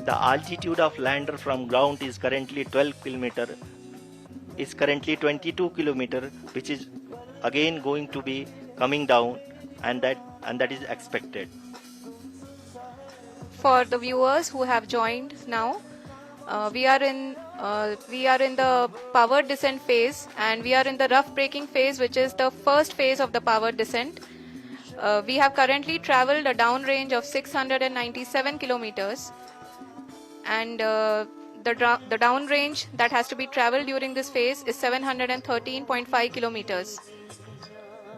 The altitude of lander from ground is currently 22 kilometer, which is again going to be coming down, and that is expected. For the viewers who have joined now, we are in the powered descent phase, and we are in the rough braking phase, which is the first phase of the powered descent. We have currently traveled a downrange of 697 kilometers, and the downrange that has to be traveled during this phase is 713.5 kilometers.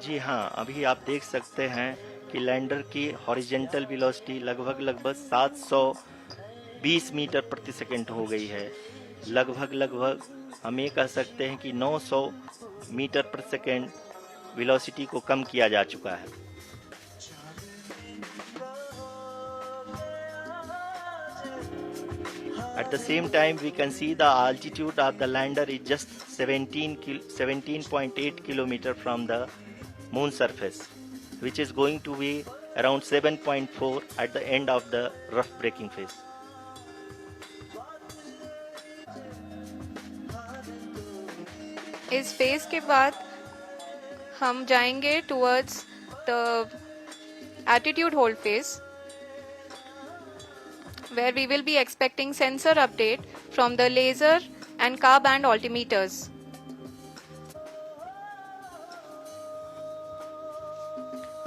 जी हाँ, अभी आप देख सकते हैं कि lander की horizontal velocity लगभग 720 metre प्रति सेकंड हो गई है। लगभग हम ये कह सकते हैं कि 900 मीटर प्रति सेकंड वेलोसिटी को कम किया जा चुका है। At the same time, we can see the altitude of the lander is just 17.8 kilometer from the moon surface, which is going to be around 7.4 at the end of the rough braking phase. इस phase के बाद हम जाएंगे towards the attitude hold phase, where we will be expecting sensor update from the laser and car band altimeters.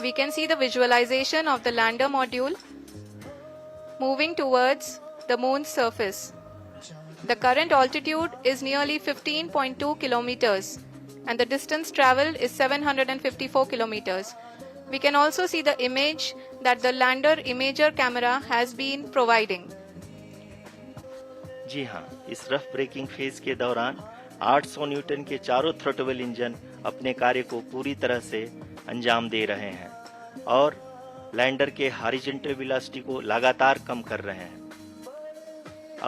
We can see the visualization of the lander module moving towards the moon's surface. The current altitude is nearly 15.2 kilometers and the distance traveled is 754 kilometers. We can also see the image that the lander imager camera has been providing. जी हाँ, इस rough breaking phase के दौरान 800 Newton के चारों throttle engine अपने कार्य को पूरी तरह से अंजाम दे रहे हैं और लैंडर के हॉरिजॉन्टल वेलोसिटी को लगातार कम कर रहे हैं।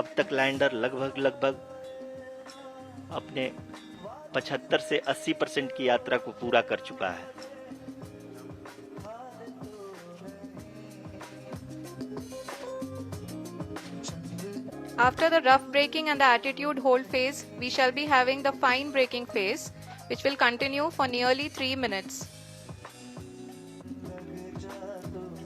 अब तक लैंडर लगभग अपने 75 से 80% की यात्रा को पूरा कर चुका है। After the rough braking and the attitude hold phase, we shall be having the fine braking phase, which will continue for nearly 3 minutes.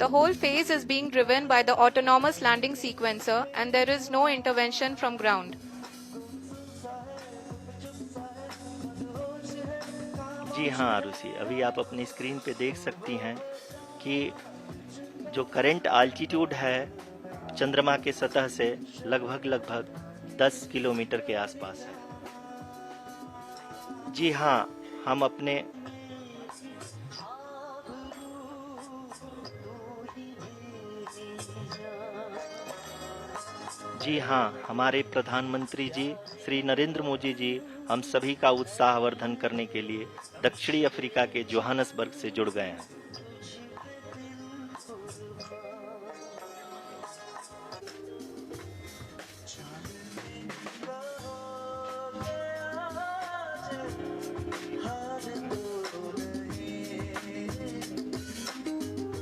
The whole phase is being driven by the autonomous landing sequencer and there is no intervention from ground. जी हाँ आरुषि, अभी आप अपनी screen पे देख सकती हैं कि जो करंट आल्टीट्यूड है चंद्रमा के सतह से लगभग 10 किलोमीटर के आसपास है। जी हाँ, हमारे प्रधानमंत्री जी श्री नरेंद्र मोदी जी हम सभी का उत्साहवर्धन करने के लिए दक्षिणी अफ्रीका के जोहानसबर्ग से जुड़ गए हैं।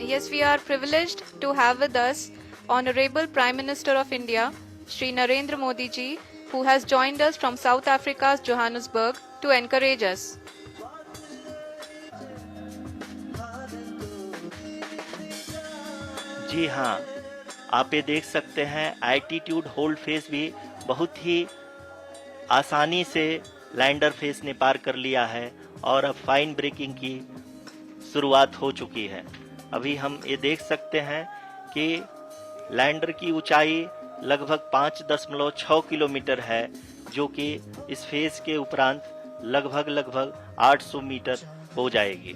Yes, we are privileged to have with us Honorable Prime Minister of India, Shri Narendra Modi ji, who has joined us from South Africa's Johannesburg to encourage us. जी हाँ, आप ये देख सकते हैं एटीट्यूड होल्ड फेज भी बहुत ही आसानी से लैंडर फेज ने पार कर लिया है और अब फाइन ब्रेकिंग की शुरुआत हो चुकी है। अभी हम ये देख सकते हैं कि लैंडर की ऊंचाई लगभग 5.6 किलोमीटर है, जो कि इस फेज के उपरांत लगभग 800 मीटर हो जाएगी।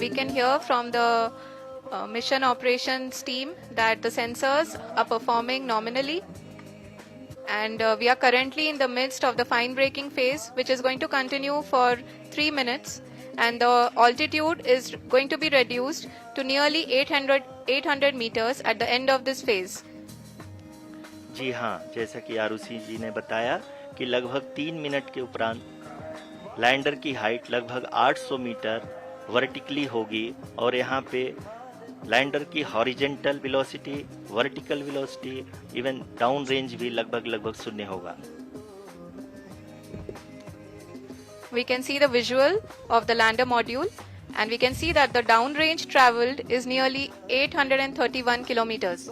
We can hear from the mission operations team that the sensors are performing nominally, and we are currently in the midst of the fine braking phase, which is going to continue for 3 minutes, and the altitude is going to be reduced to nearly 800 meters at the end of this phase. जी हाँ, जैसा कि आरुषि जी ने बताया कि लगभग 3 minute के उपरांत lander की हाइट लगभग 800 मीटर वर्टिकली होगी और यहाँ पे लैंडर की horizontal velocity, vertical velocity, even down range भी लगभग शून्य होगा। We can see the visual of the lander module and we can see that the downrange traveled is nearly 831 kilometers.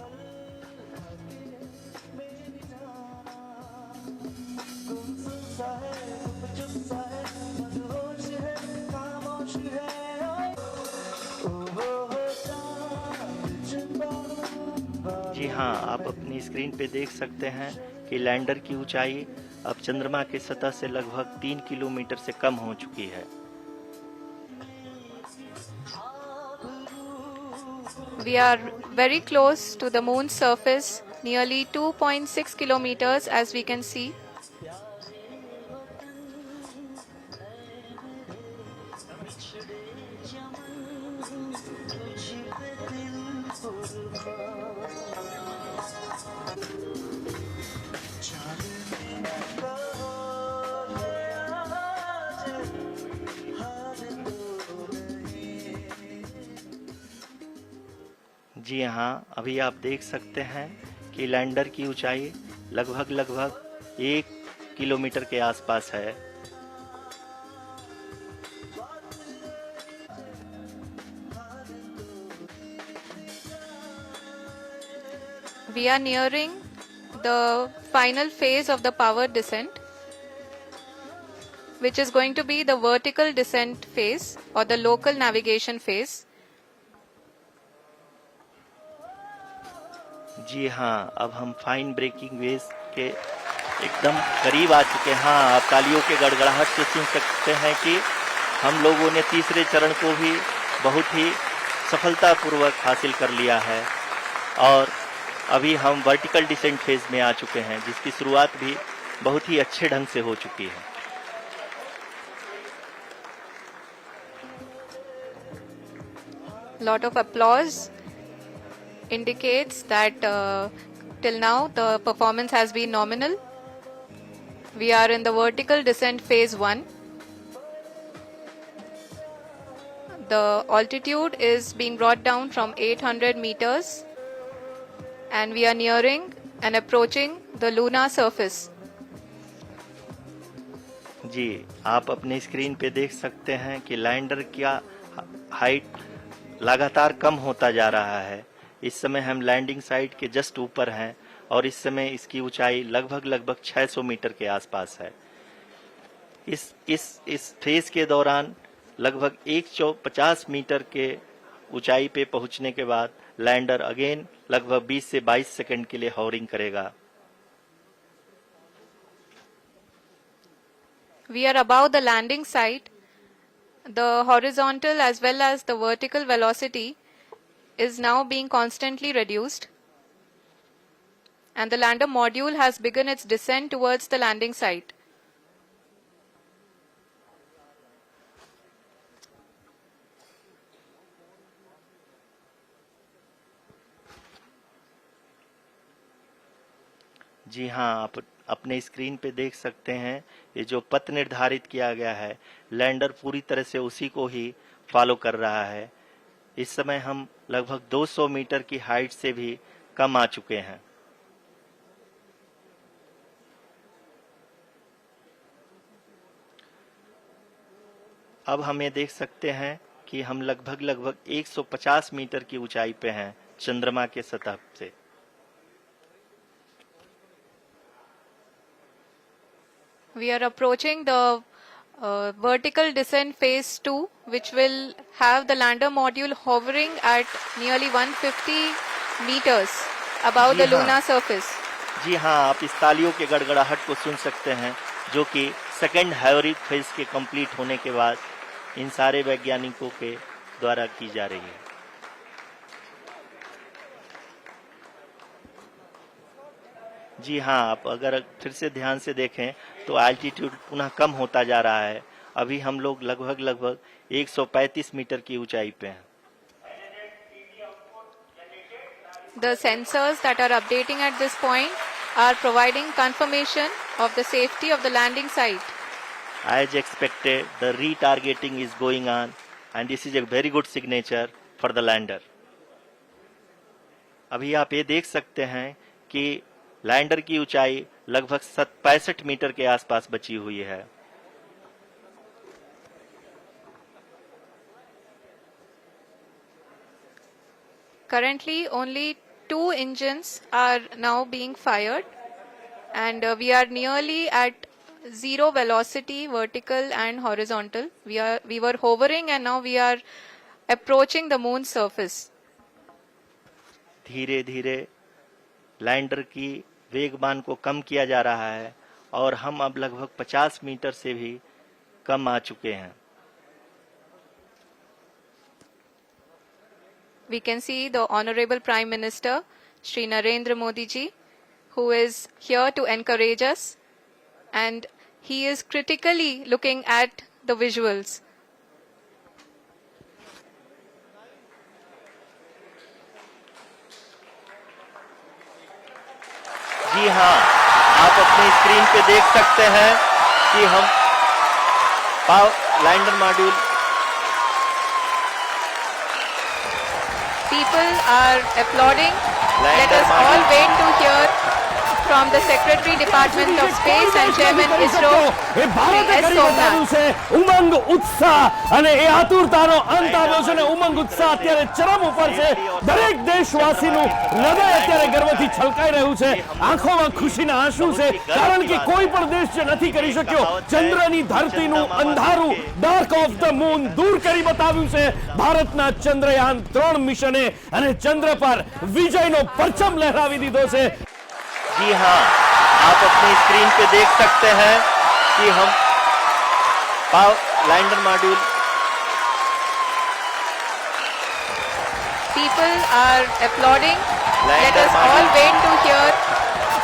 जी हाँ, आप अपनी स्क्रीन पे देख सकते हैं कि लैंडर की ऊंचाई अब चंद्रमा की सतह से लगभग 3 किलोमीटर से कम हो चुकी है। We are very close to the moon's surface, nearly 2.6 kilometers as we can see. जी हाँ, अभी आप देख सकते हैं कि लैंडर की ऊंचाई लगभग 1 किलोमीटर के आसपास है। We are nearing the final phase of the power descent, which is going to be the vertical descent phase or the local navigation phase. जी हाँ, अब हम फाइन ब्रेकिंग वेव्स के एकदम करीब आ चुके हैं। हाँ, आप तालियों के गड़गड़ाहट से सुन सकते हैं कि हम लोगों ने तीसरे चरण को भी बहुत ही सफलतापूर्वक हासिल कर लिया है और अभी हम वर्टिकल डिसेंट फेज में आ चुके हैं, जिसकी शुरुआत भी बहुत ही अच्छे ढंग से हो चुकी है। Lot of applause indicates that till now the performance has been nominal. We are in the vertical descent phase 1. The altitude is being brought down from 800 meters and we are nearing and approaching the lunar surface. जी, आप अपनी screen पे देख सकते हैं कि lander का height लगातार कम होता जा रहा है। इस समय हम लैंडिंग साइट के जस्ट ऊपर हैं और इस समय इसकी ऊंचाई लगभग 600 मीटर के आसपास है। इस फेज के दौरान लगभग 150 मीटर के ऊंचाई पे पहुंचने के बाद लैंडर अगेन लगभग 20 से 22 सेकंड के लिए हॉवरिंग करेगा। We are above the landing site. The horizontal as well as the vertical velocity is now being constantly reduced. And the lander module has begun its descent towards the landing site. जी हाँ, आप अपने screen पे देख सकते हैं ये जो पथ निर्धारित किया गया है, लैंडर पूरी तरह से उसी को ही फॉलो कर रहा है। इस समय हम लगभग 200 मीटर की हाइट से भी कम आ चुके हैं। अब हम ये देख सकते हैं कि हम लगभग 150 मीटर की ऊंचाई पे हैं चंद्रमा के सतह से। We are approaching the vertical descent phase 2, which will have the lander module hovering at nearly 150 meters above the lunar surface. जी हाँ, आप इस तालियों के गड़गड़ाहट को सुन सकते हैं, जो कि सेकेंड हैवरिक फेज के कंप्लीट होने के बाद इन सारे वैज्ञानिकों के द्वारा की जा रही है। जी हाँ, आप अगर फिर से ध्यान से देखें तो एल्टीट्यूड पुनः कम होता जा रहा है। अभी हम लोग लगभग 135 मीटर की ऊंचाई पे हैं। The sensors that are updating at this point are providing confirmation of the safety of the landing site. As expected, the retargeting is going on and this is a very good signature for the lander. अभी आप ये देख सकते हैं कि lander की ऊंचाई लगभग 65 मीटर के आसपास बची हुई है। Currently, only 2 engines are now being fired, and we are nearly at zero velocity, vertical and horizontal. We were hovering, and now we are approaching the moon's surface. धीरे धीरे लैंडर की वेगमान को कम किया जा रहा है और हम अब लगभग 50 मीटर से भी कम आ चुके हैं। We can see the Honorable Prime Minister, Shri Narendra Modi ji, who is here to encourage us, and he is critically looking at the visuals. जी हाँ, आप अपनी स्क्रीन पे देख सकते हैं कि हम lander module People are applauding. Let Lander us all wait to hear from the Secretary Department of Space and Chairman ISRO, એ ભારતે Shri S. કરી બતાવ્યું Somnath. છે ઉમંગ ઉત્સાહ અને એ આતુરતાનો અંત આવ્યો છે અને ઉમંગ ઉત્સાહ અત્યારે ચરમ ઉપર છે દરેક દેશવાસીનું હૃદય અત્યારે ગર્વથી છલકાઈ રહ્યું છે આંખોમાં ખુશીના આંસુ છે કારણ કે કોઈ પણ દેશ જે નથી કરી શક્યો ચંદ્રની ધરતીનું અંધારું ડાર્ક ઓફ ધ મૂન દૂર કરી બતાવ્યું છે ભારતના ચંદ્રયાન 3 મિશને અને ચંદ્ર પર વિજયનો પરચમ લહેરાવી દીધો છે। जी हाँ, आप अपनी स्क्रीन पे देख सकते हैं कि हम lander module People are applauding. Let Lander us all wait to hear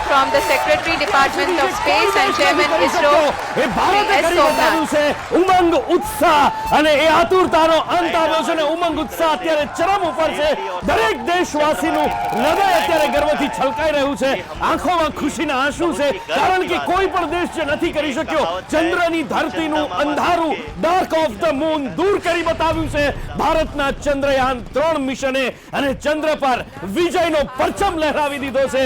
from the Secretary Department of Space and Chairman ISRO, એ ભારતે Shri S. કરી બતાવ્યું Somnath. છે ઉમંગ ઉત્સાહ અને એ આતુરતાનો અંત આવ્યો છે અને ઉમંગ ઉત્સાહ અત્યારે ચરમ ઉપર છે દરેક દેશવાસીનું હૃદય અત્યારે ગર્વથી છલકાઈ રહ્યું છે આંખોમાં ખુશીના આંસુ છે કારણ કે કોઈ પણ દેશ જે નથી કરી શક્યો ચંદ્રની ધરતીનું અંધારું ડાર્ક ઓફ ધ મૂન દૂર કરી બતાવ્યું છે ભારતના ચંદ્રયાન 3 મિશને અને ચંદ્ર પર વિજયનો પરચમ લહેરાવી દીધો છે।